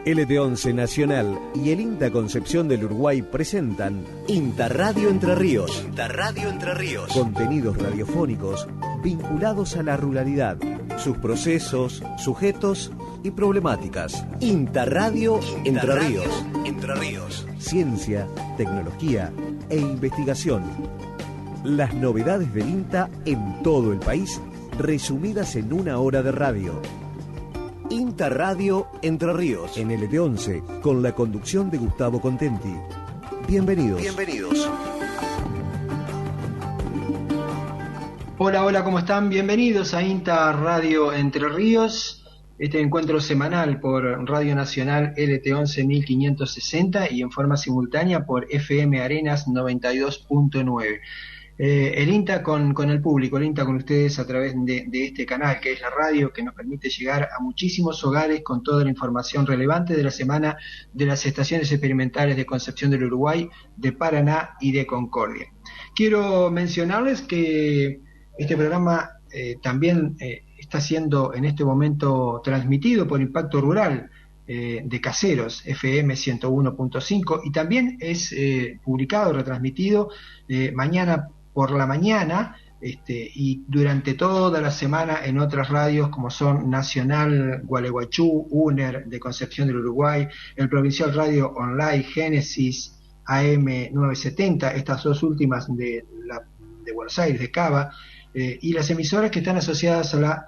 LT11 Nacional y el INTA Concepción del Uruguay presentan INTA Radio Entre Ríos. INTA Radio Entre Ríos. Contenidos radiofónicos vinculados a la ruralidad, sus procesos, sujetos y problemáticas. INTA Radio Entre Ríos. Entre Ríos. Ciencia, tecnología e investigación. Las novedades del INTA en todo el país, resumidas en una hora de radio. INTA Radio Entre Ríos, en LT11, con la conducción de Gustavo Contenti. Bienvenidos. Bienvenidos. Hola, ¿cómo están? Bienvenidos a INTA Radio Entre Ríos, este encuentro semanal por Radio Nacional LT11 1560 y en forma simultánea por FM Arenas 92.9. El INTA con el público, el INTA con ustedes a través de este canal que es la radio, que nos permite llegar a muchísimos hogares con toda la información relevante de la semana de las estaciones experimentales de Concepción del Uruguay, de Paraná y de Concordia. Quiero mencionarles que este programa también está siendo en este momento transmitido por Impacto Rural de Caseros, FM 101.5, y también es publicado, retransmitido mañana por la mañana y durante toda la semana en otras radios como son Nacional Gualeguaychú, UNER de Concepción del Uruguay, el Provincial Radio Online, Génesis AM 970, estas dos últimas de Buenos Aires, de Cava, y las emisoras que están asociadas a la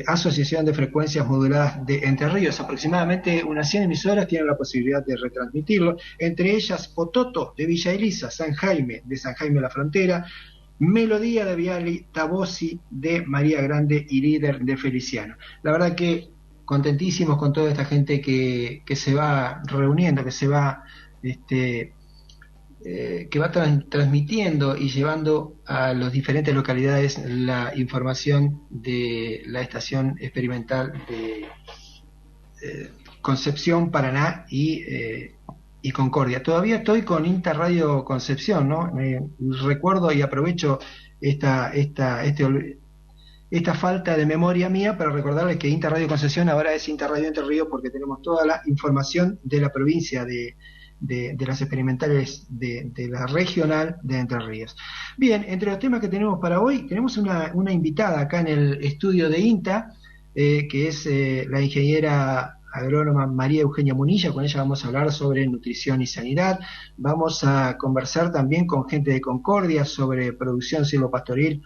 Asociación de Frecuencias Moduladas de Entre Ríos. Aproximadamente unas 100 emisoras tienen la posibilidad de retransmitirlo, entre ellas Pototo de Villa Elisa, San Jaime de San Jaime la Frontera, Melodía de Viali, Tabosi de María Grande y Líder de Feliciano. La verdad que contentísimos con toda esta gente que se va reuniendo, que se va transmitiendo y llevando a las diferentes localidades la información de la estación experimental de Concepción, Paraná y Concordia. Todavía estoy con INTA Radio Concepción, ¿no? Recuerdo y aprovecho esta falta de memoria mía para recordarles que INTA Radio Concepción ahora es INTA Radio Entre Ríos, porque tenemos toda la información de la provincia de las experimentales de la regional de Entre Ríos. Bien, entre los temas que tenemos para hoy, tenemos una invitada acá en el estudio de INTA, que es la ingeniera agrónoma María Eugenia Munilla. Con ella vamos a hablar sobre nutrición y sanidad. Vamos a conversar también con gente de Concordia sobre producción silvopastoril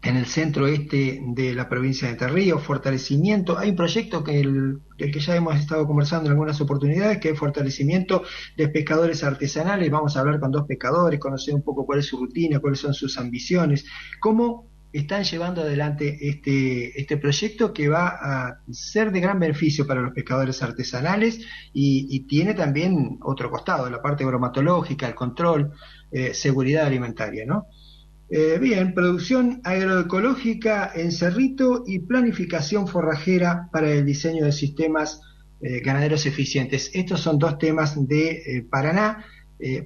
en el centro este de la provincia de Entre Ríos, fortalecimiento. Hay un proyecto del que ya hemos estado conversando en algunas oportunidades, que es fortalecimiento de pescadores artesanales. Vamos a hablar con dos pescadores, conocer un poco cuál es su rutina, cuáles son sus ambiciones, cómo están llevando adelante este proyecto, que va a ser de gran beneficio para los pescadores artesanales y tiene también otro costado, la parte bromatológica, el control, seguridad alimentaria, ¿no? Bien, producción agroecológica en Cerrito y planificación forrajera para el diseño de sistemas ganaderos eficientes. Estos son dos temas de Paraná.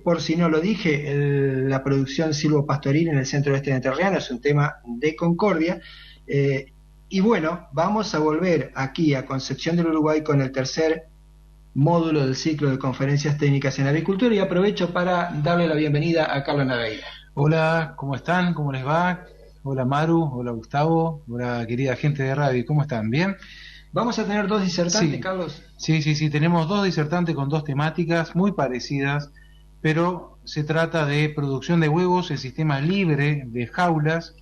Por si no lo dije, la producción silvopastoril en el centro oeste de Entrerriano es un tema de Concordia. Y bueno, vamos a volver aquí a Concepción del Uruguay con el tercer módulo del ciclo de conferencias técnicas en agricultura, y aprovecho para darle la bienvenida a Carlos Naveira. Hola, ¿cómo están? ¿Cómo les va? Hola Maru, hola Gustavo, hola querida gente de radio, ¿cómo están? ¿Bien? Vamos a tener dos disertantes, sí. Carlos. Sí, tenemos dos disertantes con dos temáticas muy parecidas, pero se trata de producción de huevos en sistemas libres de jaulas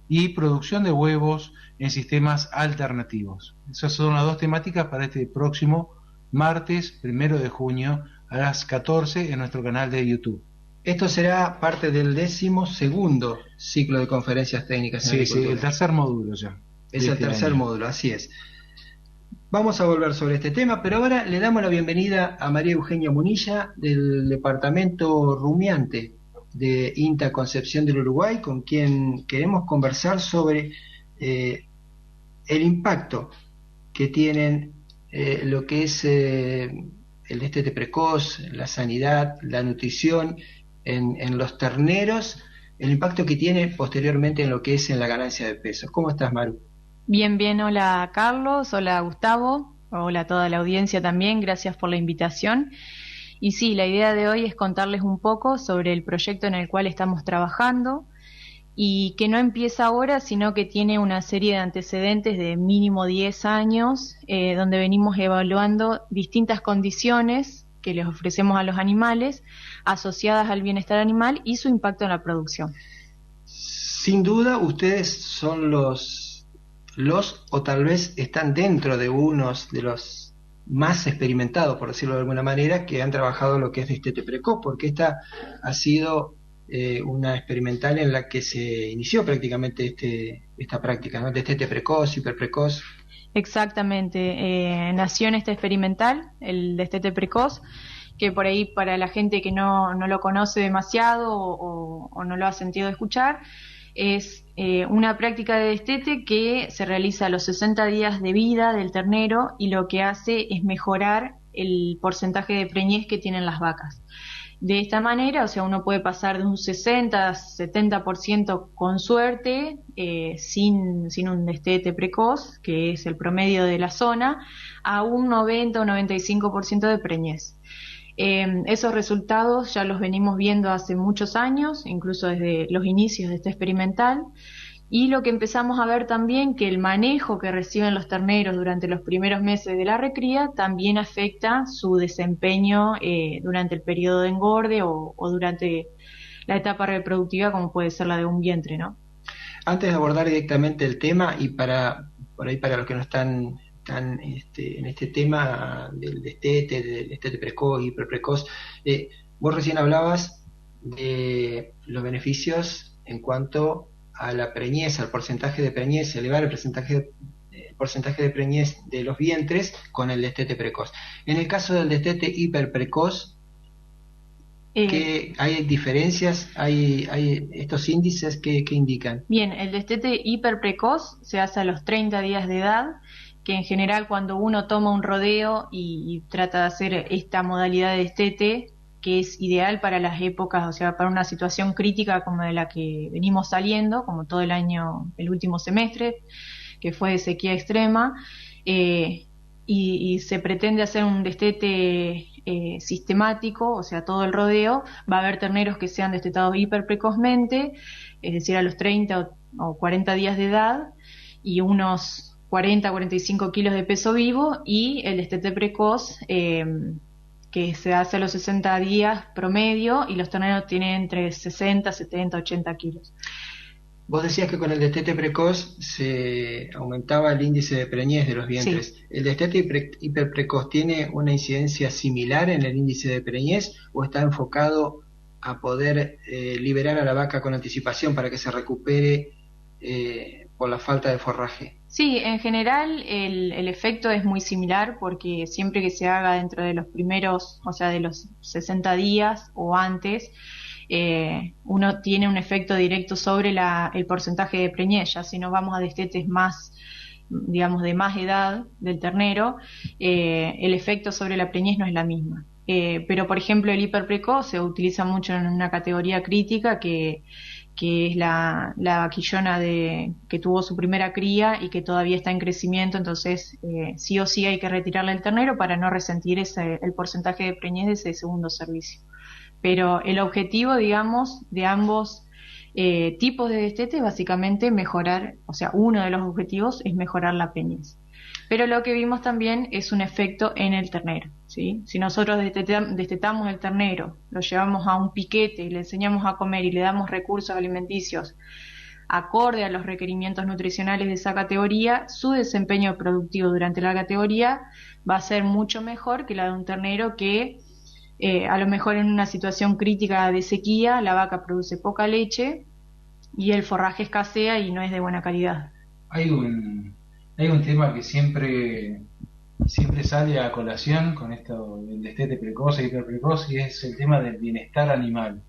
y producción de huevos en sistemas alternativos. Esas son las dos temáticas para este próximo martes 1 de junio a las 14 en nuestro canal de YouTube. Esto será parte del 12º ciclo de conferencias técnicas en agricultura. Sí, el tercer módulo ya. Es el tercer módulo, así es. Vamos a volver sobre este tema, pero ahora le damos la bienvenida a María Eugenia Munilla, del departamento rumiante de INTA Concepción del Uruguay, con quien queremos conversar sobre el impacto que tienen lo que es el destete precoz, la sanidad, la nutrición en los terneros, el impacto que tiene posteriormente en lo que es en la ganancia de peso. ¿Cómo estás, Maru? Bien, bien, hola Carlos, hola Gustavo, hola a toda la audiencia también, gracias por la invitación. Y sí, la idea de hoy es contarles un poco sobre el proyecto en el cual estamos trabajando y que no empieza ahora, sino que tiene una serie de antecedentes de mínimo 10 años, donde venimos evaluando distintas condiciones que les ofrecemos a los animales asociadas al bienestar animal y su impacto en la producción. Sin duda, ustedes son o tal vez están dentro de unos de los más experimentados, por decirlo de alguna manera, que han trabajado lo que es destete precoz, porque esta ha sido una experimental en la que se inició prácticamente esta práctica, ¿no? Destete precoz, hiperprecoz. Exactamente, nació en esta experimental, el destete precoz, que por ahí para la gente que no lo conoce demasiado o no lo ha sentido escuchar, es una práctica de destete que se realiza a los 60 días de vida del ternero y lo que hace es mejorar el porcentaje de preñez que tienen las vacas. De esta manera, o sea, uno puede pasar de un 60-70% con suerte, sin un destete precoz, que es el promedio de la zona, a un 90 o 95% de preñez. Esos resultados ya los venimos viendo hace muchos años, incluso desde los inicios de este experimental, y lo que empezamos a ver también que el manejo que reciben los terneros durante los primeros meses de la recría también afecta su desempeño durante el periodo de engorde o durante la etapa reproductiva, como puede ser la de un vientre, ¿no? Antes de abordar directamente el tema y por ahí para los que no están en este tema del destete precoz, hiperprecoz, vos recién hablabas de los beneficios en cuanto a la preñez, al porcentaje de preñez, elevar el porcentaje de preñez de los vientres con el destete precoz. En el caso del destete hiperprecoz, ¿hay diferencias? ¿Hay estos índices que indican? Bien, el destete hiperprecoz se hace a los 30 días de edad, que en general cuando uno toma un rodeo y trata de hacer esta modalidad de destete, que es ideal para las épocas, o sea, para una situación crítica como de la que venimos saliendo, como todo el año, el último semestre, que fue de sequía extrema, y se pretende hacer un destete sistemático, o sea, todo el rodeo, va a haber terneros que sean destetados hiperprecozmente, es decir, a los 30 o 40 días de edad, y unos 40-45 kilos de peso vivo, y el destete precoz, que se hace a los 60 días promedio, y los terneros tienen entre 60, 70, 80 kilos. Vos decías que con el destete precoz se aumentaba el índice de preñez de los vientres. Sí. ¿El destete hiperprecoz tiene una incidencia similar en el índice de preñez o está enfocado a poder liberar a la vaca con anticipación para que se recupere por la falta de forraje? Sí, en general el efecto es muy similar porque siempre que se haga dentro de los primeros, o sea, de los 60 días o antes, uno tiene un efecto directo sobre el porcentaje de preñez. Ya si nos vamos a destetes más, digamos, de más edad del ternero, el efecto sobre la preñez no es la misma. Pero, por ejemplo, el hiperprecoz se utiliza mucho en una categoría crítica que es la vaquillona que tuvo su primera cría y que todavía está en crecimiento, entonces sí o sí hay que retirarle el ternero para no resentir el porcentaje de preñez de ese segundo servicio. Pero el objetivo, digamos, de ambos tipos de destete es básicamente mejorar, o sea, uno de los objetivos es mejorar la preñez. Pero lo que vimos también es un efecto en el ternero, ¿sí? Si nosotros destetamos el ternero, lo llevamos a un piquete y le enseñamos a comer y le damos recursos alimenticios acorde a los requerimientos nutricionales de esa categoría, su desempeño productivo durante la categoría va a ser mucho mejor que la de un ternero que a lo mejor en una situación crítica de sequía la vaca produce poca leche y el forraje escasea y no es de buena calidad. Hay un tema que siempre sale a colación con esto del destete precoz e hiperprecoz, y es el tema del bienestar animal.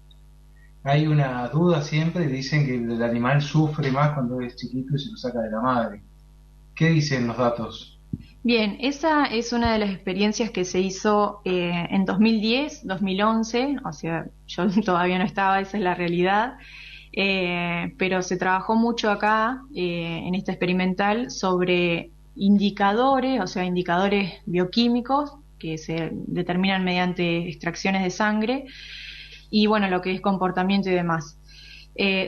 Hay una duda siempre, dicen que el animal sufre más cuando es chiquito y se lo saca de la madre. ¿Qué dicen los datos? Bien, esa es una de las experiencias que se hizo en 2010, 2011, o sea, yo todavía no estaba, esa es la realidad, pero se trabajó mucho acá, en esta experimental, sobre indicadores, o sea, indicadores bioquímicos que se determinan mediante extracciones de sangre, y bueno, lo que es comportamiento y demás.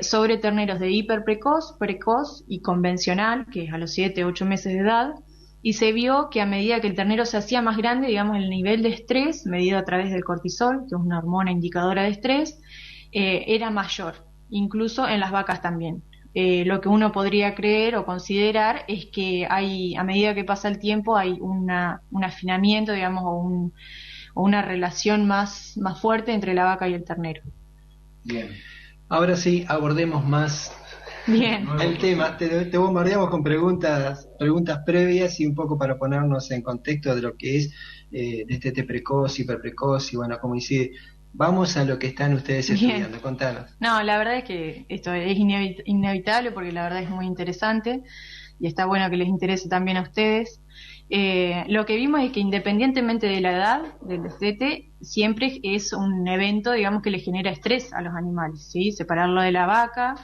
Sobre terneros de hiperprecoz, precoz y convencional, que es a los 7, 8 meses de edad, y se vio que a medida que el ternero se hacía más grande, digamos, el nivel de estrés, medido a través del cortisol, que es una hormona indicadora de estrés, era mayor, incluso en las vacas también. Lo que uno podría creer o considerar es que hay, a medida que pasa el tiempo, hay un afinamiento, digamos, o una relación más fuerte entre la vaca y el ternero. Bien. Ahora sí, abordemos más Bien. el tema. Te bombardeamos con preguntas previas y un poco para ponernos en contexto de lo que es destete precoz, hiperprecoz y bueno, cómo incide. Vamos a lo que están ustedes estudiando, Bien. contanos. No, la verdad es que esto es inevitable porque la verdad es muy interesante y está bueno que les interese también a ustedes. Lo que vimos es que independientemente de la edad del destete, siempre es un evento, digamos, que le genera estrés a los animales, ¿sí? Separarlo de la vaca,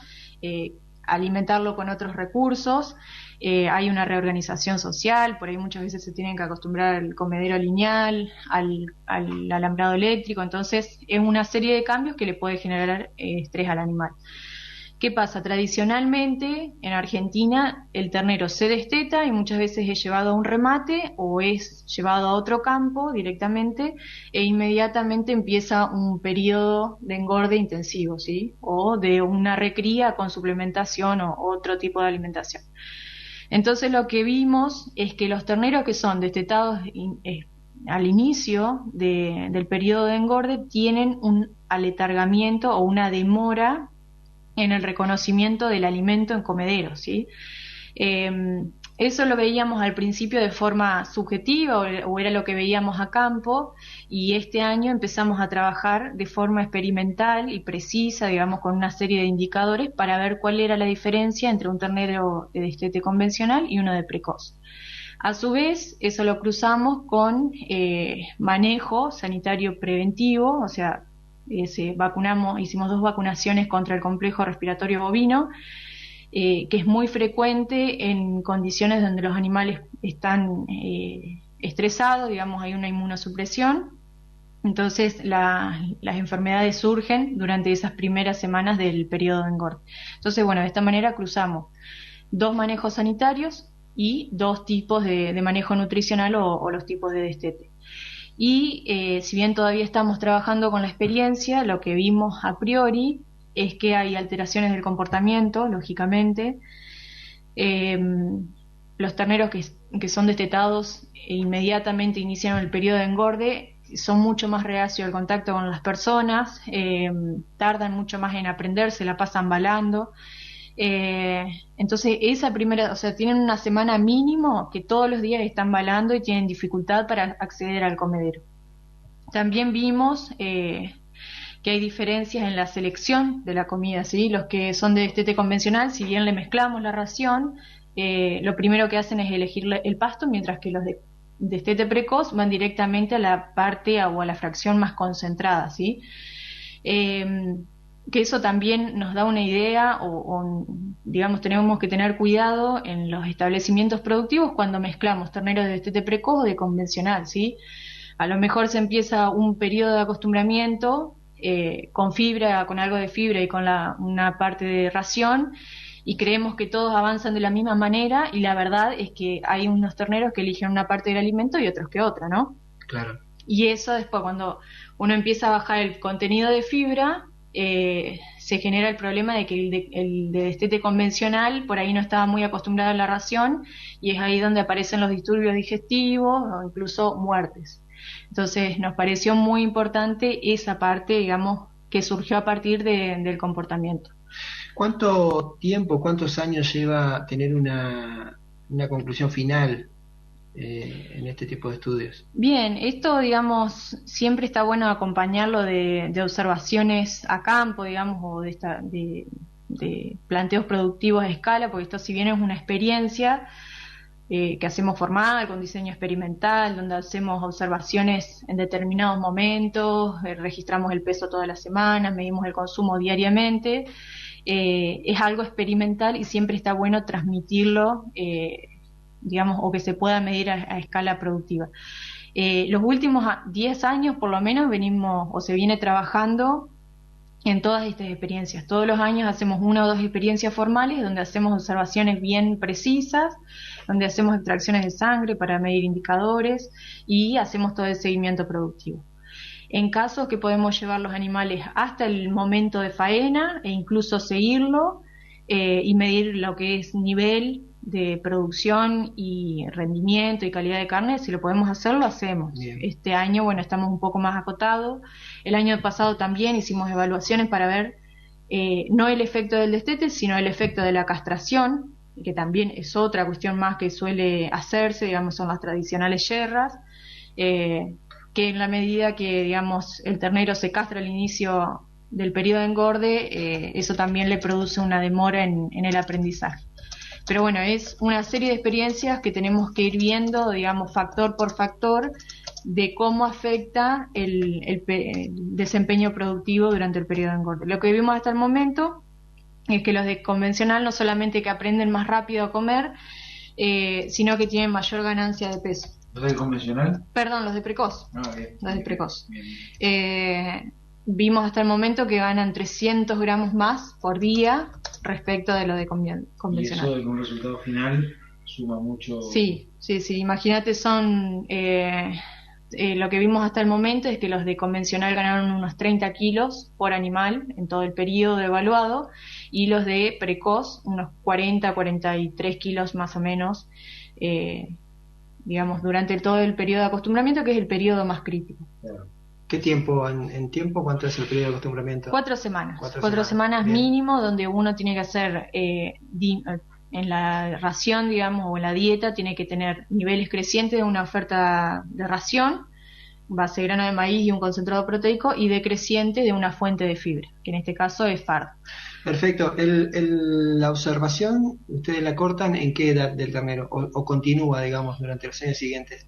alimentarlo con otros recursos, hay una reorganización social, por ahí muchas veces se tienen que acostumbrar al comedero lineal, al alambrado eléctrico, entonces es una serie de cambios que le puede generar estrés al animal. ¿Qué pasa? Tradicionalmente en Argentina el ternero se desteta y muchas veces es llevado a un remate o es llevado a otro campo directamente e inmediatamente empieza un periodo de engorde intensivo, ¿sí? O de una recría con suplementación o otro tipo de alimentación. Entonces lo que vimos es que los terneros que son destetados al inicio del periodo de engorde tienen un aletargamiento o una demora en el reconocimiento del alimento en comederos, ¿sí? Eso lo veíamos al principio de forma subjetiva o era lo que veíamos a campo, y este año empezamos a trabajar de forma experimental y precisa, digamos, con una serie de indicadores para ver cuál era la diferencia entre un ternero de destete convencional y uno de precoz. A su vez, eso lo cruzamos con manejo sanitario preventivo, o sea, hicimos 2 vacunaciones contra el complejo respiratorio bovino, que es muy frecuente en condiciones donde los animales están estresados, digamos, hay una inmunosupresión, entonces las enfermedades surgen durante esas primeras semanas del periodo de engorde. Entonces, bueno, de esta manera cruzamos 2 manejos sanitarios y 2 tipos de manejo nutricional o los tipos de destete. Y si bien todavía estamos trabajando con la experiencia, lo que vimos a priori es que hay alteraciones del comportamiento, lógicamente. Los terneros que son destetados e inmediatamente inician el periodo de engorde son mucho más reacios al contacto con las personas, tardan mucho más en aprender, se la pasan balando. Entonces esa primera, o sea, tienen una semana mínimo que todos los días están balando y tienen dificultad para acceder al comedero. También vimos que hay diferencias en la selección de la comida, ¿sí? Los que son de destete convencional, si bien le mezclamos la ración, lo primero que hacen es elegir el pasto, mientras que los de destete precoz van directamente a la parte o a la fracción más concentrada, ¿sí? Que eso también nos da una idea o digamos tenemos que tener cuidado en los establecimientos productivos cuando mezclamos terneros de destete precoz o de convencional, ¿sí? A lo mejor se empieza un periodo de acostumbramiento con fibra, con algo de fibra y con una parte de ración, y creemos que todos avanzan de la misma manera, y la verdad es que hay unos terneros que eligen una parte del alimento y otros que otra, ¿no? Claro. Y eso después, cuando uno empieza a bajar el contenido de fibra, se genera el problema de que el de destete convencional por ahí no estaba muy acostumbrado a la ración, y es ahí donde aparecen los disturbios digestivos o incluso muertes. Entonces nos pareció muy importante esa parte, digamos, que surgió a partir del comportamiento. ¿Cuánto tiempo, cuántos años lleva tener una conclusión final en este tipo de estudios? Bien, esto, digamos, siempre está bueno acompañarlo de observaciones a campo, digamos, o de planteos productivos a escala, porque esto, si bien es una experiencia que hacemos formal, con diseño experimental, donde hacemos observaciones en determinados momentos, registramos el peso todas las semanas, medimos el consumo diariamente. es algo experimental y siempre está bueno transmitirlo, digamos, o que se pueda medir a escala productiva. Los últimos 10 años por lo menos venimos o se viene trabajando en todas estas experiencias. Todos los años hacemos 1 o 2 experiencias formales donde hacemos observaciones bien precisas, donde hacemos extracciones de sangre para medir indicadores y hacemos todo el seguimiento productivo. En casos que podemos llevar los animales hasta el momento de faena e incluso seguirlo y medir lo que es nivel de producción y rendimiento y calidad de carne, si lo podemos hacer, lo hacemos. Bien. Este año, bueno, estamos un poco más acotados. El año pasado también hicimos evaluaciones para ver no el efecto del destete, sino el efecto de la castración, que también es otra cuestión más que suele hacerse, digamos, son las tradicionales yerras, que en la medida que, digamos, el ternero se castra al inicio del periodo de engorde, eso también le produce una demora en el aprendizaje. Pero bueno, es una serie de experiencias que tenemos que ir viendo, digamos, factor por factor, de cómo afecta el desempeño productivo durante el periodo de engorde. Lo que vimos hasta el momento es que los de convencional no solamente que aprenden más rápido a comer, sino que tienen mayor ganancia de peso. ¿Los de convencional? Perdón, los de precoz. Bien, los de precoz. Bien. Vimos hasta el momento que ganan 300 gramos más por día respecto de lo de convencional. Y eso de un resultado final suma mucho. Sí. Imagínate, son lo que vimos hasta el momento es que los de convencional ganaron unos 30 kilos por animal en todo el periodo evaluado y los de precoz unos 43 kilos más o menos, digamos, durante todo el periodo de acostumbramiento, que es el periodo más crítico. Claro. ¿Qué tiempo? ¿En tiempo cuánto es el periodo de acostumbramiento? 4 semanas. 4 semanas mínimo, donde uno tiene que hacer en la ración, digamos, o en la dieta, tiene que tener niveles crecientes de una oferta de ración, base de grano de maíz y un concentrado proteico, y decreciente de una fuente de fibra, que en este caso es fardo. Perfecto. La observación, ¿ustedes la cortan en qué edad del ternero? ¿O continúa, digamos, durante los años siguientes?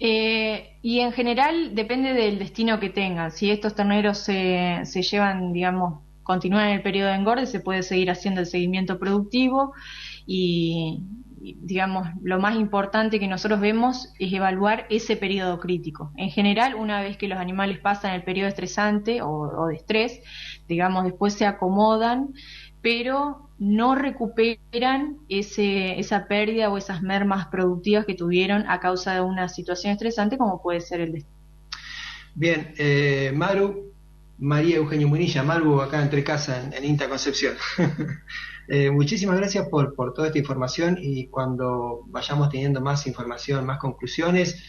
Y en general depende del destino que tengan. Si estos terneros se llevan, digamos, continúan en el periodo de engorde, se puede seguir haciendo el seguimiento productivo y digamos, lo más importante que nosotros vemos es evaluar ese periodo crítico. En general, una vez que los animales pasan el periodo estresante o de estrés, digamos, después se acomodan, pero no recuperan esa pérdida o esas mermas productivas que tuvieron a causa de una situación estresante como puede ser el destino. Bien, María Eugenia Munilla, Maru, acá entre casa en INTA Concepción. Muchísimas gracias por toda esta información, y cuando vayamos teniendo más información, más conclusiones,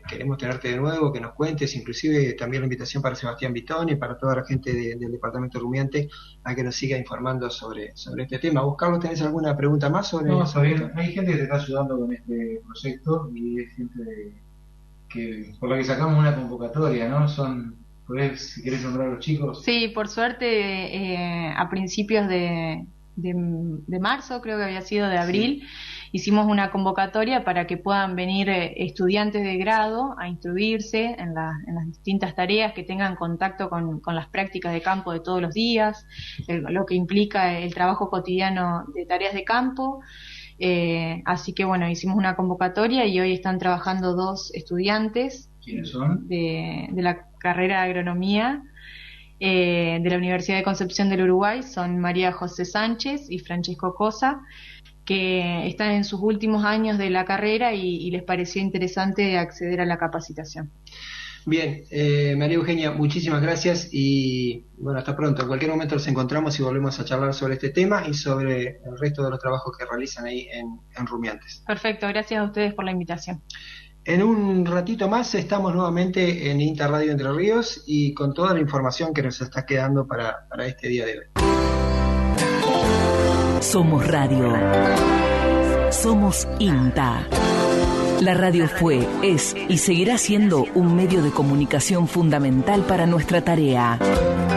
queremos tenerte de nuevo, que nos cuentes, inclusive también la invitación para Sebastián Vitón y para toda la gente del Departamento Rumiante a que nos siga informando sobre este tema. ¿Vos, Carlos, tenés alguna pregunta más sobre No, está bien. Hay gente que te está ayudando con este proyecto y hay gente por la que sacamos una convocatoria, ¿no? Si querés nombrar a los chicos. Sí, por suerte, a principios de marzo, creo que había sido de abril, hicimos una convocatoria para que puedan venir estudiantes de grado a instruirse en las distintas tareas, que tengan contacto con las prácticas de campo de todos los días, lo que implica el trabajo cotidiano de tareas de campo. Así que bueno, hicimos una convocatoria y hoy están trabajando 2 estudiantes. ¿Quiénes son? De la carrera de agronomía de la Universidad de Concepción del Uruguay. Son María José Sánchez y Francesco Cosa, que están en sus últimos años de la carrera y les pareció interesante acceder a la capacitación. Bien, María Eugenia, muchísimas gracias y bueno, hasta pronto. En cualquier momento nos encontramos y volvemos a charlar sobre este tema y sobre el resto de los trabajos que realizan ahí en Rumiantes. Perfecto, gracias a ustedes por la invitación. En un ratito más estamos nuevamente en INTA Radio Entre Ríos y con toda la información que nos está quedando para este día de hoy. Somos radio. Somos INTA. La radio fue, es y seguirá siendo un medio de comunicación fundamental para nuestra tarea.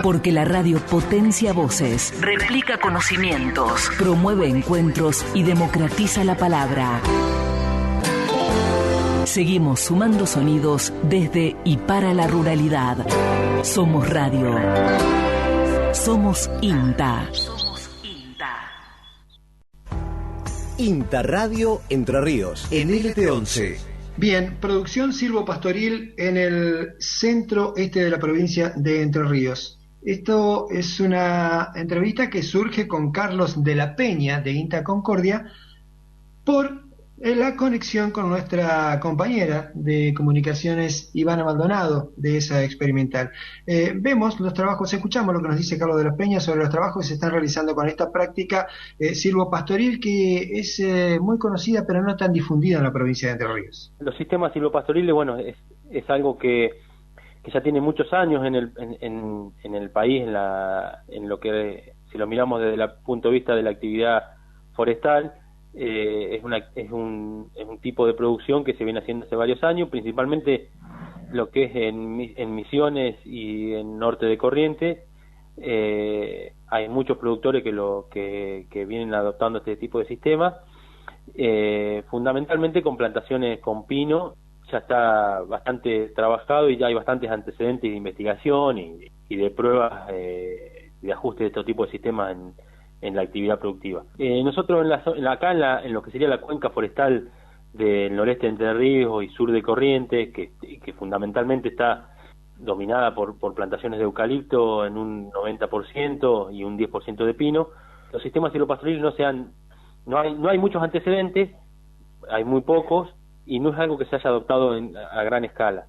Porque la radio potencia voces, replica conocimientos, promueve encuentros y democratiza la palabra. Seguimos sumando sonidos desde y para la ruralidad. Somos radio. Somos INTA. Interradio Entre Ríos, en LT11. Bien, producción silvopastoril en el centro este de la provincia de Entre Ríos. Esto es una entrevista que surge con Carlos de la Peña de INTA Concordia por la conexión con nuestra compañera de comunicaciones, Ivana Maldonado, de esa experimental. Vemos los trabajos, escuchamos lo que nos dice Carlos de la Peña sobre los trabajos que se están realizando con esta práctica silvopastoril que es muy conocida pero no tan difundida en la provincia de Entre Ríos. Los sistemas silvopastoriles, bueno, es algo que ya tiene muchos años en el país, en lo que, si lo miramos desde el punto de vista de la actividad forestal, es un tipo de producción que se viene haciendo hace varios años, principalmente lo que es en Misiones y en Norte de Corrientes. Hay muchos productores que vienen adoptando este tipo de sistemas, fundamentalmente con plantaciones con pino. Ya está bastante trabajado y ya hay bastantes antecedentes de investigación y de pruebas de ajuste de este tipo de sistemas en la actividad productiva. Nosotros acá en lo que sería la cuenca forestal del noreste de Entre Ríos y sur de Corrientes, que fundamentalmente está dominada por plantaciones de eucalipto en un 90% y un 10% de pino, los sistemas silvopastoriles no hay muchos antecedentes, hay muy pocos, y no es algo que se haya adoptado a gran escala.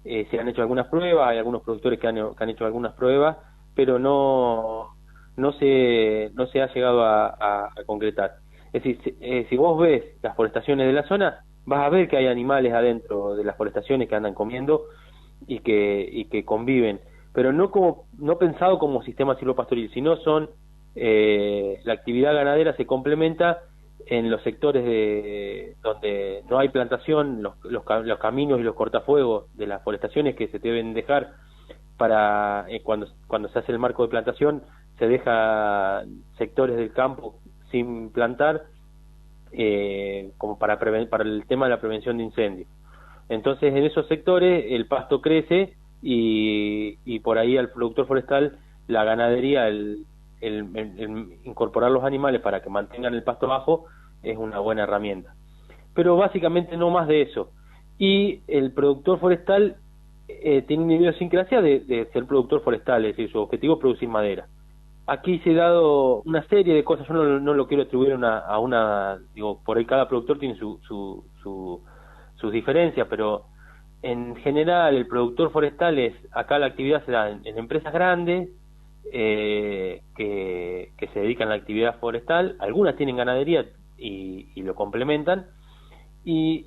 Se han hecho algunas pruebas, hay algunos productores que han hecho algunas pruebas, pero no se ha llegado a concretar. Es decir, si vos ves las forestaciones de la zona, vas a ver que hay animales adentro de las forestaciones que andan comiendo y que conviven, pero no pensado como sistema silvopastoril, sino son la actividad ganadera se complementa en los sectores donde no hay plantación, los caminos y los cortafuegos de las forestaciones que se deben dejar para cuando se hace el marco de plantación, se deja sectores del campo sin plantar como para el tema de la prevención de incendios. Entonces en esos sectores el pasto crece y por ahí al productor forestal la ganadería, el incorporar los animales para que mantengan el pasto bajo es una buena herramienta. Pero básicamente no más de eso. Y el productor forestal tiene una idiosincrasia de ser productor forestal, es decir, su objetivo es producir madera. Aquí se ha dado una serie de cosas, yo no lo quiero atribuir a una, digo, por ahí cada productor tiene sus diferencias, pero en general el productor forestal acá la actividad se da en empresas grandes, que se dedican a la actividad forestal, algunas tienen ganadería y lo complementan, y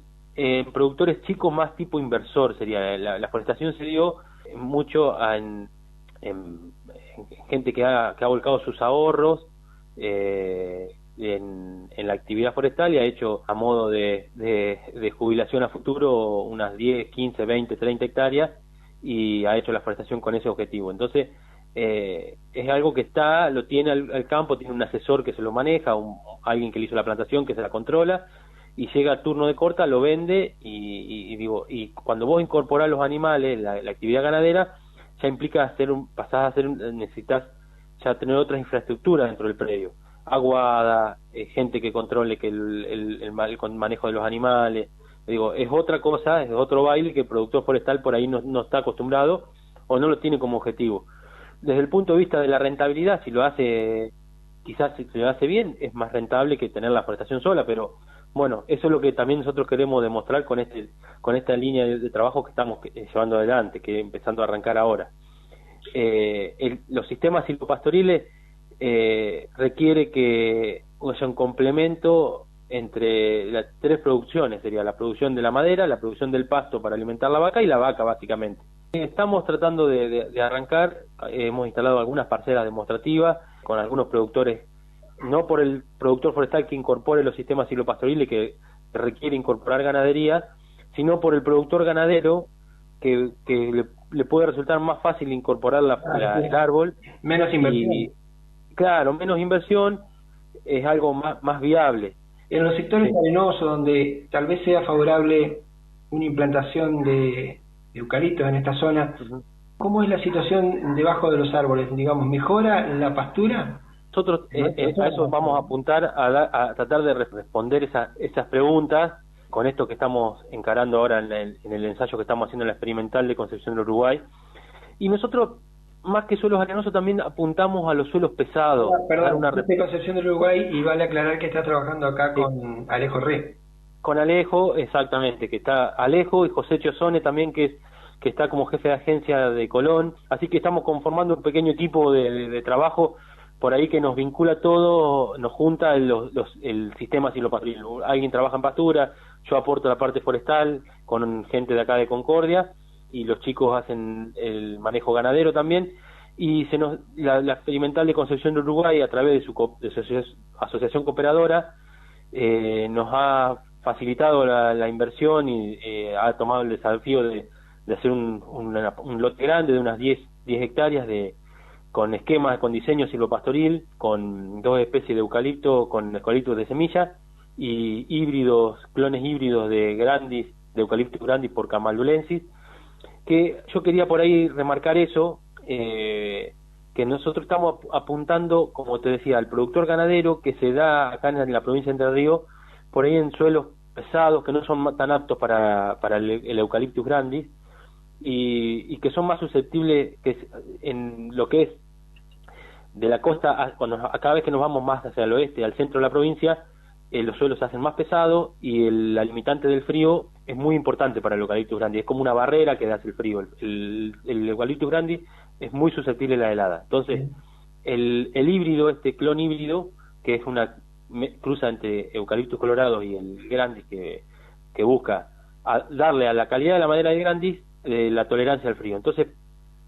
productores chicos más tipo inversor sería. La forestación se dio mucho en gente que ha volcado sus ahorros en la actividad forestal y ha hecho a modo de jubilación a futuro unas 10, 15, 20, 30 hectáreas y ha hecho la forestación con ese objetivo. Entonces es algo que lo tiene al campo, tiene un asesor que se lo maneja, alguien que le hizo la plantación que se la controla, y llega al turno de corta, lo vende y cuando vos incorporás los animales, la actividad ganadera, ya implica necesitas ya tener otras infraestructuras dentro del predio, aguada, gente que controle que el manejo de los animales, es otra cosa, es otro baile que el productor forestal por ahí no está acostumbrado o no lo tiene como objetivo. Desde el punto de vista de la rentabilidad, si lo hace bien, es más rentable que tener la forestación sola, pero bueno, eso es lo que también nosotros queremos demostrar con esta línea de trabajo que estamos llevando adelante, que empezando a arrancar ahora. Los sistemas silvopastoriles requiere que haya un complemento entre las tres producciones, sería la producción de la madera, la producción del pasto para alimentar la vaca y la vaca básicamente. Estamos tratando de arrancar, hemos instalado algunas parcelas demostrativas con algunos productores, no por el productor forestal que incorpore los sistemas silvopastoriles que requiere incorporar ganadería, sino por el productor ganadero que le puede resultar más fácil incorporar el árbol. Menos inversión. Claro, menos inversión, es algo más viable. En los sectores arenosos donde tal vez sea favorable una implantación de eucaliptos en esta zona, ¿cómo es la situación debajo de los árboles? Digamos, ¿mejora la pastura? Nosotros a eso vamos a apuntar a tratar de responder esas preguntas con esto que estamos encarando ahora en el ensayo que estamos haciendo en la experimental de Concepción del Uruguay. Y nosotros, más que suelos arenosos, también apuntamos a los suelos pesados. Perdón, de Concepción del Uruguay, y vale aclarar que está trabajando acá con Alejo Re. Con Alejo, exactamente, que está Alejo, y José Chiosone también, que está como jefe de agencia de Colón. Así que estamos conformando un pequeño equipo de trabajo por ahí que nos vincula todo, nos junta el sistema silvopastoril. Alguien trabaja en pastura, yo aporto la parte forestal con gente de acá de Concordia, y los chicos hacen el manejo ganadero también, y la experimental de Concepción de Uruguay, a través de su asociación cooperadora, nos ha facilitado la inversión y ha tomado el desafío de hacer un lote grande de unas 10 hectáreas con esquemas, con diseño silvopastoril, con 2 especies de eucalipto, con eucaliptos de semilla, y clones híbridos de grandis, de Eucalyptus grandis por Camaldulensis, que yo quería por ahí remarcar eso, que nosotros estamos apuntando, como te decía, al productor ganadero que se da acá en la provincia de Entre Ríos, por ahí en suelos pesados que no son tan aptos para el Eucalyptus grandis, y que son más susceptibles que en lo que es de la costa, cada vez que nos vamos más hacia el oeste, al centro de la provincia, los suelos se hacen más pesados, y la limitante del frío es muy importante para el Eucalyptus grandis, es como una barrera que hace el frío. El Eucalyptus grandis es muy susceptible a la helada. Entonces, el híbrido, este clon híbrido, que es una cruza entre Eucalyptus colorado y el grandis, que busca darle a la calidad de la madera de grandis la tolerancia al frío. Entonces,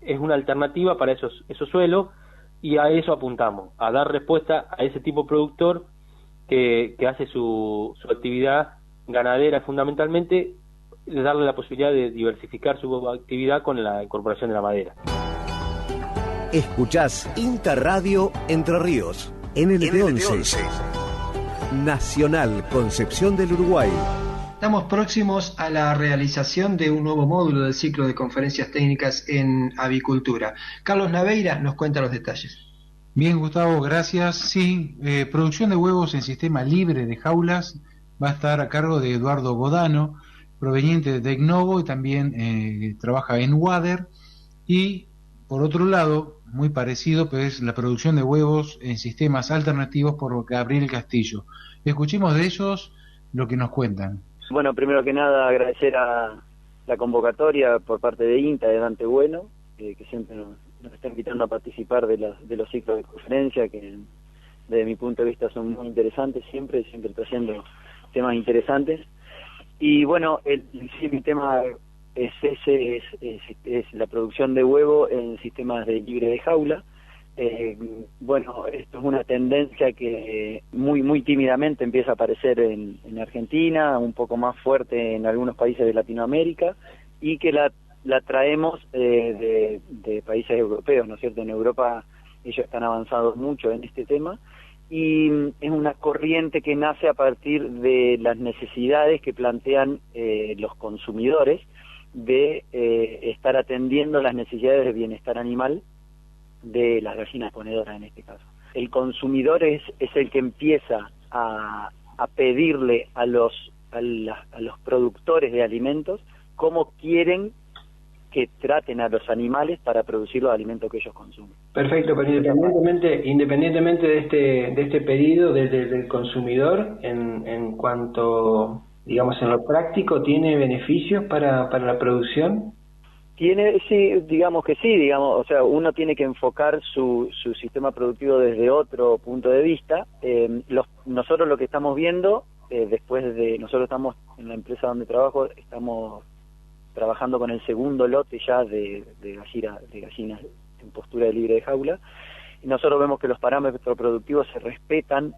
es una alternativa para esos suelos, y a eso apuntamos, a dar respuesta a ese tipo productor que hace su actividad ganadera fundamentalmente, darle la posibilidad de diversificar su actividad con la incorporación de la madera. Escuchás Interradio Entre Ríos, NLT11, Nacional Concepción del Uruguay. Estamos próximos a la realización de un nuevo módulo del ciclo de conferencias técnicas en avicultura. Carlos Naveira nos cuenta los detalles. Bien, Gustavo, gracias. Sí, producción de huevos en sistema libre de jaulas va a estar a cargo de Eduardo Godano, proveniente de Tecnovo, y también trabaja en Wader. Y por otro lado, muy parecido, pues la producción de huevos en sistemas alternativos por Gabriel Castillo. Escuchemos de ellos lo que nos cuentan. Bueno, primero que nada agradecer a la convocatoria por parte de INTA, de Dante Bueno, que siempre nos está invitando a participar de los ciclos de conferencia, que desde mi punto de vista son muy interesantes, siempre trayendo temas interesantes. Y bueno, mi tema es la producción de huevo en sistemas de libre de jaula. Bueno, esto es una tendencia que muy tímidamente empieza a aparecer en Argentina, un poco más fuerte en algunos países de Latinoamérica, y que la traemos de países europeos, ¿no es cierto? En Europa ellos están avanzados mucho en este tema, y es una corriente que nace a partir de las necesidades que plantean los consumidores de estar atendiendo las necesidades de bienestar animal de las gallinas ponedoras en este caso. El consumidor es el que empieza a pedirle a los productores de alimentos cómo quieren que traten a los animales para producir los alimentos que ellos consumen. Perfecto, pero independientemente de este pedido del consumidor, en cuanto, digamos, en lo práctico, ¿tiene beneficios para la producción? Sí, digamos que sí, o sea, uno tiene que enfocar su sistema productivo desde otro punto de vista. Nosotros lo que estamos viendo, nosotros estamos en la empresa donde trabajo, estamos trabajando con el segundo lote ya de gallinas en postura de libre de jaula, y nosotros vemos que los parámetros productivos se respetan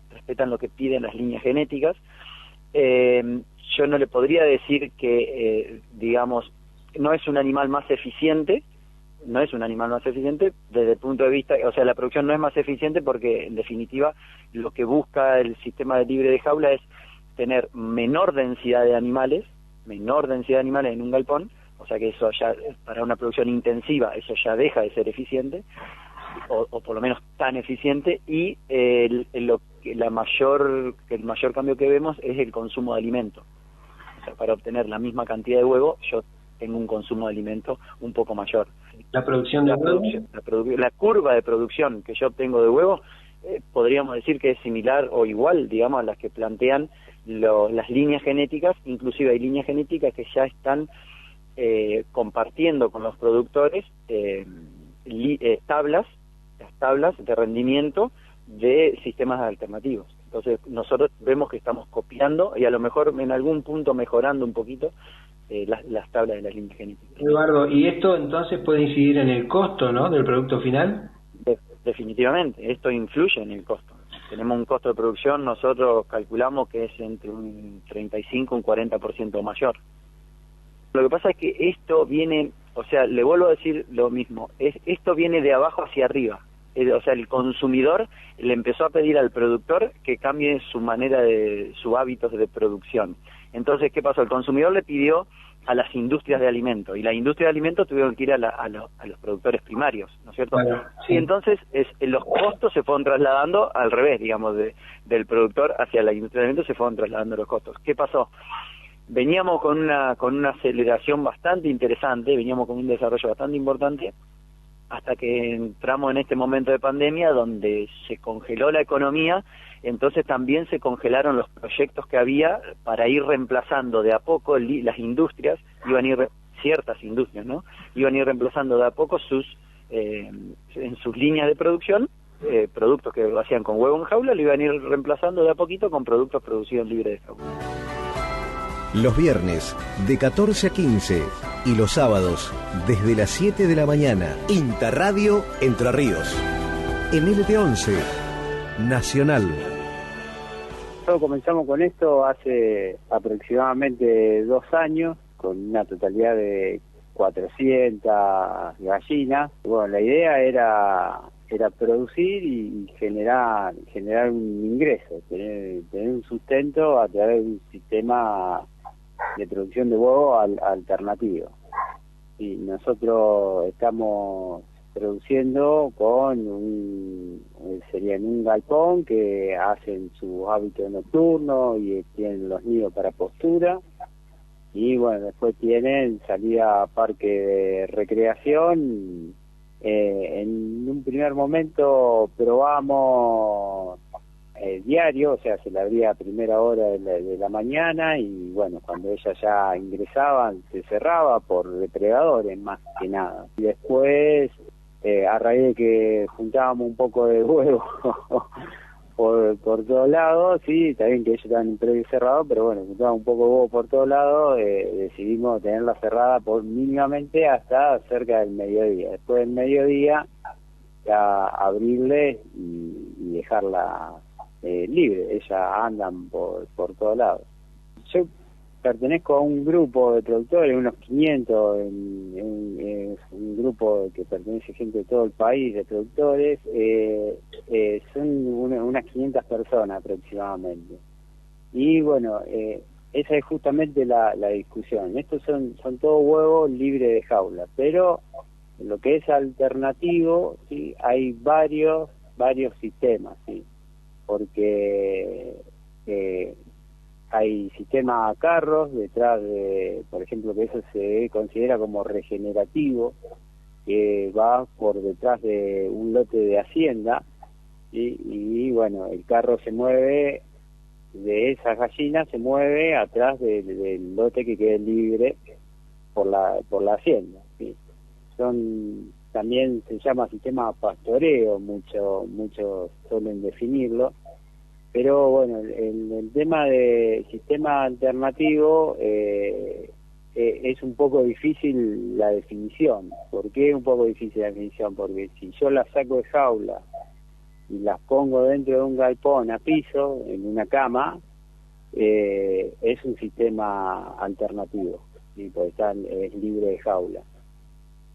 lo que piden las líneas genéticas. Yo no le podría decir que, no es un animal más eficiente desde el punto de vista, o sea, la producción no es más eficiente porque en definitiva lo que busca el sistema de libre de jaula es tener menor densidad de animales en un galpón, o sea que eso ya, para una producción intensiva, eso ya deja de ser eficiente, o por lo menos tan eficiente, y el mayor cambio que vemos es el consumo de alimento. O sea, para obtener la misma cantidad de huevo, yo tengo un consumo de alimento un poco mayor. La producción de huevo. La curva de producción que yo obtengo de huevo, podríamos decir que es similar o igual, digamos, a las que plantean las líneas genéticas. Inclusive hay líneas genéticas que ya están compartiendo con los productores las tablas de rendimiento de sistemas alternativos. Entonces nosotros vemos que estamos copiando y a lo mejor en algún punto mejorando un poquito las tablas de las líneas genéticas. Eduardo, ¿y esto entonces puede incidir en el costo, ¿no?, del producto final? Definitivamente, esto influye en el costo. Tenemos un costo de producción, nosotros calculamos que es entre un 35 y un 40% mayor. Lo que pasa es que esto viene, o sea, le vuelvo a decir lo mismo, esto viene de abajo hacia arriba. O sea, el consumidor le empezó a pedir al productor que cambie sus hábitos de producción. Entonces, ¿qué pasó? El consumidor le pidió a las industrias de alimentos, y las industrias de alimentos tuvieron que ir a los productores primarios, ¿no es cierto? Claro, sí. Y entonces los costos se fueron trasladando al revés, digamos, del productor hacia la industria de alimentos se fueron trasladando los costos. ¿Qué pasó? Veníamos con una aceleración bastante interesante, veníamos con un desarrollo bastante importante, hasta que entramos en este momento de pandemia donde se congeló la economía. Entonces también se congelaron los proyectos que había para ir reemplazando de a poco las industrias, ciertas industrias, ¿no? Iban a ir reemplazando de a poco en sus líneas de producción, productos que lo hacían con huevo en jaula, lo iban a ir reemplazando de a poquito con productos producidos libre de jaula. Los viernes de 14 a 15 y los sábados desde las 7 de la mañana. Interradio Entre Ríos. En LT11 Nacional. Nosotros comenzamos con esto hace aproximadamente 2 años, con una totalidad de 400 gallinas. Bueno, la idea era producir y generar un ingreso, tener un sustento a través de un sistema de producción de huevo alternativo. Y nosotros estamos produciendo sería en un galpón que hacen sus hábitos nocturnos y tienen los nidos para postura, y bueno, después tienen salida a parque de recreación. En un primer momento probamos diario, o sea, se le abría a primera hora de la mañana, y bueno, cuando ellas ya ingresaban se cerraba por depredadores más que nada. Y después, a raíz de que juntábamos un poco de huevo por todos lados, sí, está bien que ellos estaban en predio cerrado, pero bueno, juntábamos un poco de huevo por todos lados, decidimos tenerla cerrada mínimamente hasta cerca del mediodía. Después del mediodía ya abrirle y dejarla libre. Ellas andan por todos lados. Yo pertenezco a un grupo de productores, unos 500, un grupo que pertenece gente de todo el país de productores, son unas 500 personas aproximadamente. Y bueno, esa es justamente la discusión. Estos son todos huevos libres de jaula, pero lo que es alternativo, sí, hay varios sistemas, sí, porque hay sistemas a carros detrás de, por ejemplo, que eso se considera como regenerativo, que va por detrás de un lote de hacienda, y bueno, el carro se mueve de esas gallinas, se mueve atrás del lote que quede libre por la hacienda, ¿sí? También se llama sistema pastoreo, muchos suelen definirlo, pero bueno, el tema de sistema alternativo es un poco difícil la definición. ¿Por qué es un poco difícil la definición? Porque si yo las saco de jaula y las pongo dentro de un galpón a piso, en una cama, es un sistema alternativo, ¿sí? Porque es libre de jaula.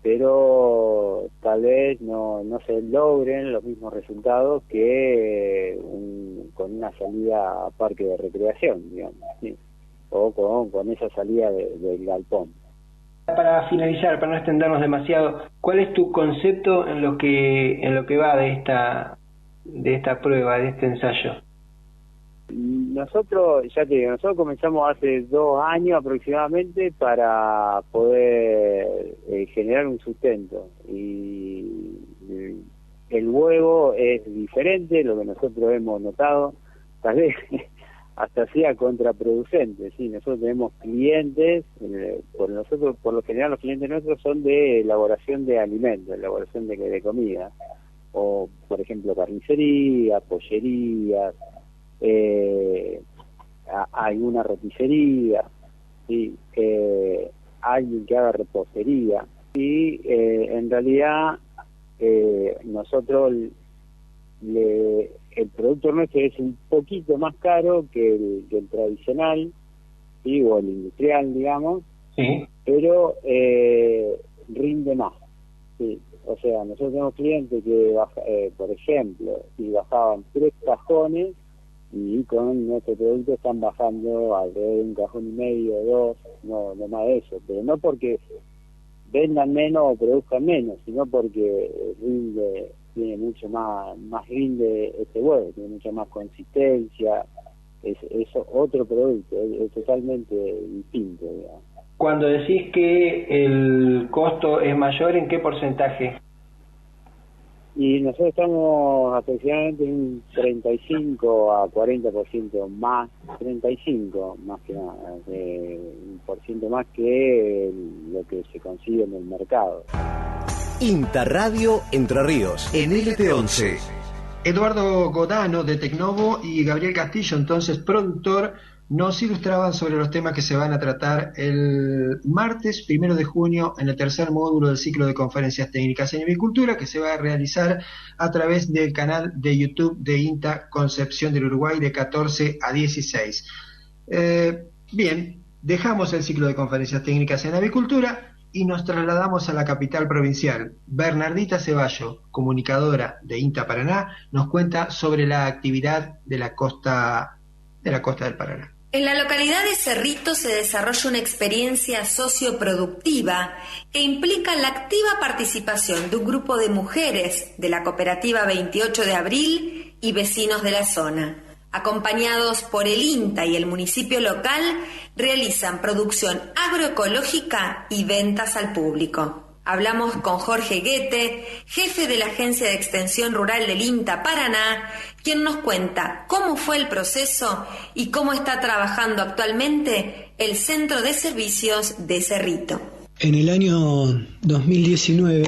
Pero tal vez no se logren los mismos resultados que con una salida a parque de recreación, digamos, ¿sí? O con esa salida del galpón. Para finalizar, para no extendernos demasiado, ¿cuál es tu concepto en lo que va de esta prueba, de este ensayo? Nosotros, ya te digo, nosotros comenzamos hace 2 años aproximadamente para poder generar un sustento, y el huevo es diferente, lo que nosotros hemos notado, tal vez hasta sea contraproducente. Sí, nosotros tenemos clientes, por lo general los clientes nuestros son de elaboración de alimentos, elaboración de comida, o por ejemplo carnicería, pollerías, alguna roticería, ¿sí? Alguien que haga repostería, y en realidad nosotros el producto nuestro es un poquito más caro que el tradicional, ¿sí? O el industrial, digamos, sí, pero rinde más, ¿sí? O sea, nosotros tenemos clientes que por ejemplo, si bajaban 3 cajones, y con nuestro producto están bajando alrededor de 1,5 cajones, 2, no más de eso, pero no porque vendan menos o produzcan menos, sino porque tiene mucho más rinde este huevo, tiene mucha más consistencia, es otro producto, es totalmente distinto, digamos. Cuando decís que el costo es mayor, ¿en qué porcentaje? Y nosotros estamos aproximadamente en un 35 a 40% más, 35 más que nada, un % más que lo que se consigue en el mercado. INTA Radio Entre Ríos, en LT11. Eduardo Godano de Tecnovo y Gabriel Castillo, entonces productor, nos ilustraban sobre los temas que se van a tratar el martes 1 de junio en el tercer módulo del ciclo de conferencias técnicas en avicultura, que se va a realizar a través del canal de YouTube de INTA Concepción del Uruguay de 14 a 16. Bien, dejamos el ciclo de conferencias técnicas en avicultura y nos trasladamos a la capital provincial. Bernardita Ceballo, comunicadora de INTA Paraná, nos cuenta sobre la actividad de la costa del Paraná. En la localidad de Cerrito se desarrolla una experiencia socioproductiva que implica la activa participación de un grupo de mujeres de la cooperativa 28 de Abril y vecinos de la zona. Acompañados por el INTA y el municipio local, realizan producción agroecológica y ventas al público. Hablamos con Jorge Guete, jefe de la Agencia de Extensión Rural del INTA Paraná, quien nos cuenta cómo fue el proceso y cómo está trabajando actualmente el Centro de Servicios de Cerrito. En el año 2019,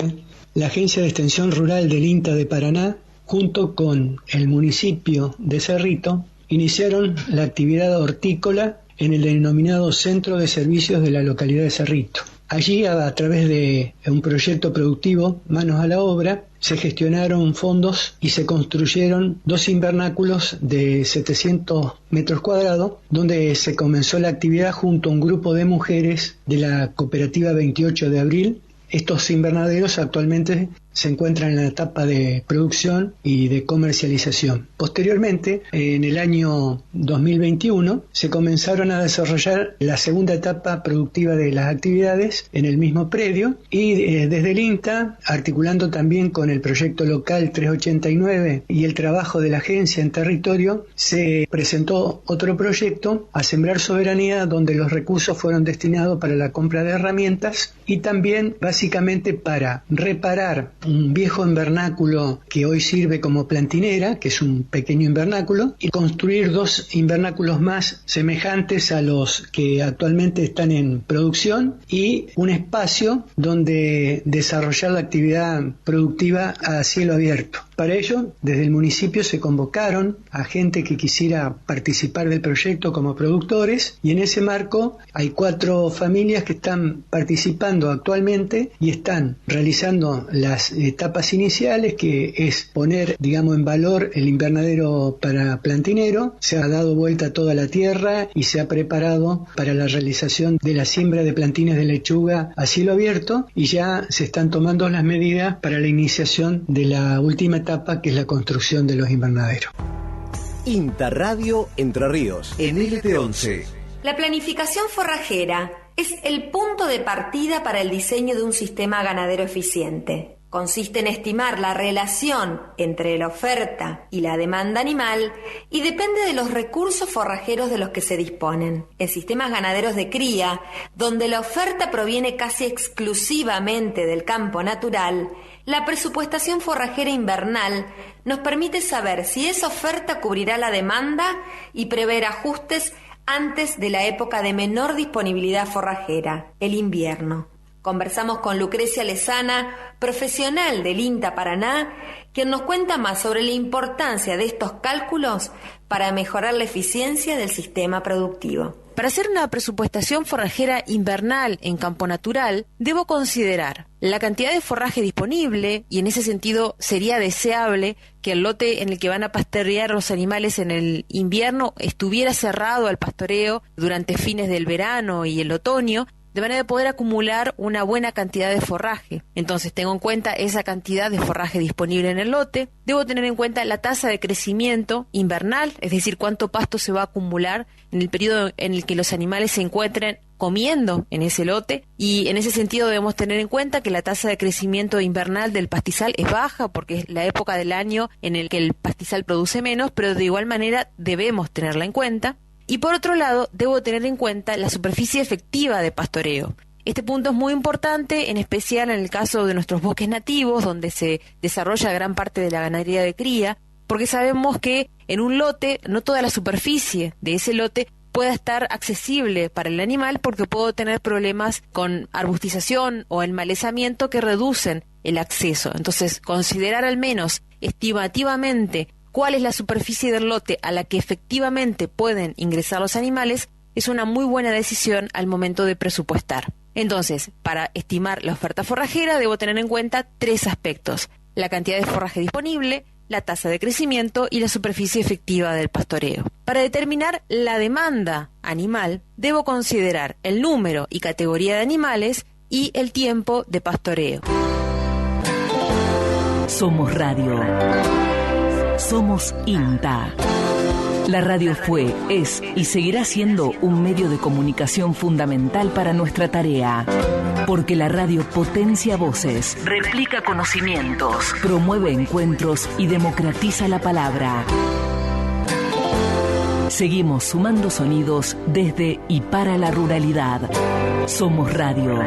la Agencia de Extensión Rural del INTA de Paraná, junto con el municipio de Cerrito, iniciaron la actividad hortícola en el denominado Centro de Servicios de la localidad de Cerrito. Allí, a través de un proyecto productivo, Manos a la Obra, se gestionaron fondos y se construyeron 2 invernáculos de 700 metros cuadrados, donde se comenzó la actividad junto a un grupo de mujeres de la cooperativa 28 de Abril. Estos invernaderos actualmente se encuentran en la etapa de producción y de comercialización. Posteriormente, en el año 2021, se comenzaron a desarrollar la segunda etapa productiva de las actividades en el mismo predio y desde el INTA, articulando también con el proyecto local 389 y el trabajo de la agencia en territorio, se presentó otro proyecto, A Sembrar Soberanía, donde los recursos fueron destinados para la compra de herramientas y también básicamente para reparar un viejo invernáculo que hoy sirve como plantinera, que es un pequeño invernáculo, y construir 2 invernáculos más semejantes a los que actualmente están en producción y un espacio donde desarrollar la actividad productiva a cielo abierto. Para ello, desde el municipio se convocaron a gente que quisiera participar del proyecto como productores y en ese marco hay 4 familias que están participando actualmente y están realizando las etapas iniciales, que es poner, en valor el invernadero para plantinero. Se ha dado vuelta toda la tierra y se ha preparado para la realización de la siembra de plantines de lechuga a cielo abierto y ya se están tomando las medidas para la iniciación de la última etapa, que es la construcción de los invernaderos. INTA Radio Entre Ríos, en LT11. La planificación forrajera es el punto de partida para el diseño de un sistema ganadero eficiente. Consiste en estimar la relación entre la oferta y la demanda animal y depende de los recursos forrajeros de los que se disponen. En sistemas ganaderos de cría, donde la oferta proviene casi exclusivamente del campo natural, la presupuestación forrajera invernal nos permite saber si esa oferta cubrirá la demanda y prever ajustes antes de la época de menor disponibilidad forrajera, el invierno. Conversamos con Lucrecia Lezana, profesional del INTA Paraná, quien nos cuenta más sobre la importancia de estos cálculos para mejorar la eficiencia del sistema productivo. Para hacer una presupuestación forrajera invernal en campo natural, debo considerar la cantidad de forraje disponible, y en ese sentido sería deseable que el lote en el que van a pastorear los animales en el invierno estuviera cerrado al pastoreo durante fines del verano y el otoño, de manera de poder acumular una buena cantidad de forraje. Entonces tengo en cuenta esa cantidad de forraje disponible en el lote, debo tener en cuenta la tasa de crecimiento invernal, es decir, cuánto pasto se va a acumular en el periodo en el que los animales se encuentren comiendo en ese lote, y en ese sentido debemos tener en cuenta que la tasa de crecimiento invernal del pastizal es baja porque es la época del año en el que el pastizal produce menos, pero de igual manera debemos tenerla en cuenta. Y por otro lado, debo tener en cuenta la superficie efectiva de pastoreo. Este punto es muy importante, en especial en el caso de nuestros bosques nativos, donde se desarrolla gran parte de la ganadería de cría, porque sabemos que en un lote, no toda la superficie de ese lote pueda estar accesible para el animal, porque puedo tener problemas con arbustización o enmalezamiento que reducen el acceso. Entonces, considerar al menos estimativamente cuál es la superficie del lote a la que efectivamente pueden ingresar los animales es una muy buena decisión al momento de presupuestar. Entonces, para estimar la oferta forrajera debo tener en cuenta 3 aspectos: la cantidad de forraje disponible, la tasa de crecimiento y la superficie efectiva del pastoreo. Para determinar la demanda animal, debo considerar el número y categoría de animales y el tiempo de pastoreo. Somos Radio. Somos INTA. La radio fue, es y seguirá siendo un medio de comunicación fundamental para nuestra tarea. Porque la radio potencia voces, replica conocimientos, promueve encuentros y democratiza la palabra. Seguimos sumando sonidos desde y para la ruralidad. Somos Radio.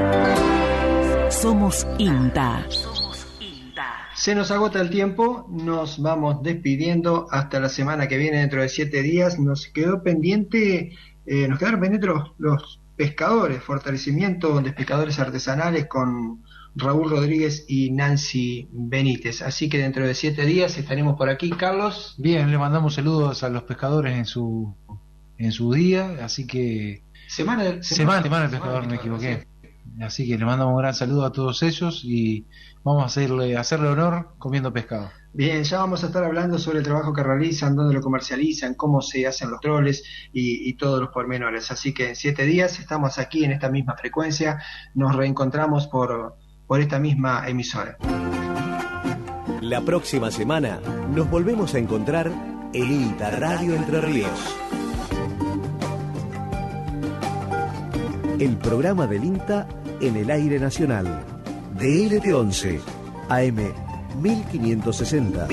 Somos INTA. Se nos agota el tiempo, nos vamos despidiendo hasta la semana que viene, dentro de 7 días. Nos quedaron pendientes los pescadores, fortalecimiento de pescadores artesanales con Raúl Rodríguez y Nancy Benítez. Así que dentro de 7 días estaremos por aquí, Carlos. Bien, le mandamos saludos a los pescadores en su día, así que... Semana del pescador, me equivoqué. Así que le mandamos un gran saludo a todos ellos y vamos a hacerle honor comiendo pescado. Bien, ya vamos a estar hablando sobre el trabajo que realizan, dónde lo comercializan, cómo se hacen los troles y todos los pormenores. Así que en 7 días estamos aquí en esta misma frecuencia, nos reencontramos por esta misma emisora. La próxima semana nos volvemos a encontrar en INTA Radio Entre Ríos. El programa del INTA en el aire nacional. DLT11, AM 1560.